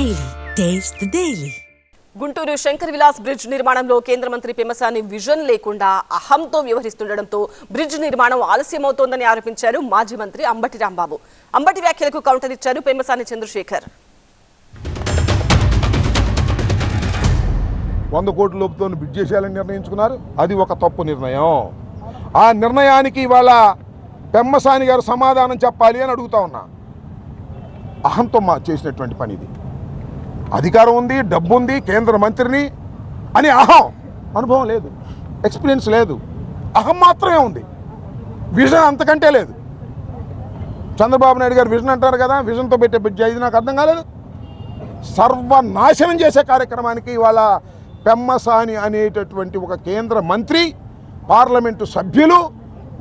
Daily taste the daily. Guntur Shankar Vilas bridge నిర్మాణంలో కేంద్ర మంత్రి పెమ్మసాని విజన్ లేకుండా అహంతో వ్యవహరిస్తుండటంతో బ్రిడ్జ్ నిర్మాణం ఆలస్యమవుతోందని ఆరోపించారు మాజీ మంత్రి అంబటి రాంబాబు. అంబటి వ్యాఖ్యలకు కౌంటర్ ఇచ్చారు పెమ్మసాని చంద్రశేఖర్. 100 కోట్ల లోపుతో బ్రిడ్జ్ చేసేయాలని నిర్ణయించుకున్నారు. అది ఒక తప్పు నిర్ణయం. ఆ నిర్ణయానికి ఇవాళ పెమ్మసాని గారు సమాధానం చెప్పాలి అని అడుగుతా ఉన్నా. అహంతో చేసినటువంటి పని ఇది. అధికారం ఉంది, డబ్బు ఉంది, కేంద్ర మంత్రిని అని అనుభవం లేదు, ఎక్స్పీరియన్స్ లేదు, అహం మాత్రమే ఉంది, విజన్ అంతకంటే లేదు. చంద్రబాబు నాయుడు గారు విజన్ అంటారు కదా, విజన్తో పెట్టే బ్రిడ్జ్ ఇది నాకు అర్థం కాలేదు. సర్వనాశనం చేసే కార్యక్రమానికి ఇవాళ పెమ్మసాని అనేటటువంటి ఒక కేంద్ర మంత్రి, పార్లమెంటు సభ్యులు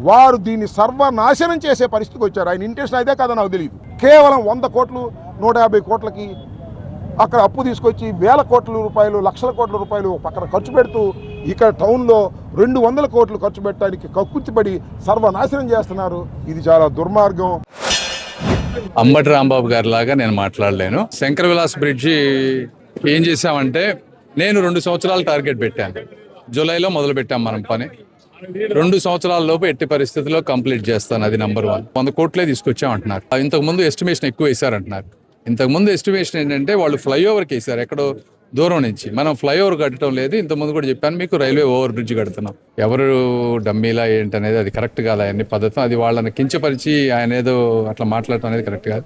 వారు దీన్ని సర్వనాశనం చేసే పరిస్థితికి వచ్చారు. ఆయన ఇంటెన్షన్ అదే కదా నాకు తెలియదు. కేవలం 100 కోట్లు 150 కోట్లకి అక్కడ అప్పు తీసుకొచ్చి వేల కోట్ల రూపాయలు, లక్షల కోట్ల రూపాయలు పక్కన ఖర్చు పెడుతూ ఇక్కడ టౌన్లో 200 కోట్లు ఖర్చు పెట్టడానికి కక్కుర్తిపడి సర్వనాశనం చేస్తున్నారు. ఇది చాలా దుర్మార్గం. అంబటి రాంబాబు గారి లాగా నేను మాట్లాడలేను. శంకర్ విలాస్ బ్రిడ్జి ఏం చేశామంటే, నేను 2 సంవత్సరాలు టార్గెట్ పెట్టాను. జూలైలో మొదలు పెట్టాం మనం పని. 2 సంవత్సరాల లోపు ఎట్టి పరిస్థితుల్లో కంప్లీట్ చేస్తాను. అది నెంబర్ 1. 100 కోట్లే తీసుకొచ్చామంటున్నారు. ఇంతకుముందు ఎస్టిమేషన్ ఎక్కువ వేశారంటున్నారు. ఇంతకుముందు ఎస్టిమేషన్ ఏంటంటే వాళ్ళు ఫ్లైఓవర్కి వేశారు, ఎక్కడో దూరం నుంచి. మనం ఫ్లైఓవర్ కట్టడం లేదు. ఇంతకుముందు కూడా చెప్పాను మీకు, రైల్వే ఓవర్ బ్రిడ్జ్ కడుతున్నాం. ఎవరు డమ్మీలా ఏంటనేది అది కరెక్ట్ కాదు. అవన్నీ పద్ధతి అది వాళ్ళని కించపరిచి ఆయన ఏదో అట్లా మాట్లాడటం అనేది కరెక్ట్ కాదు.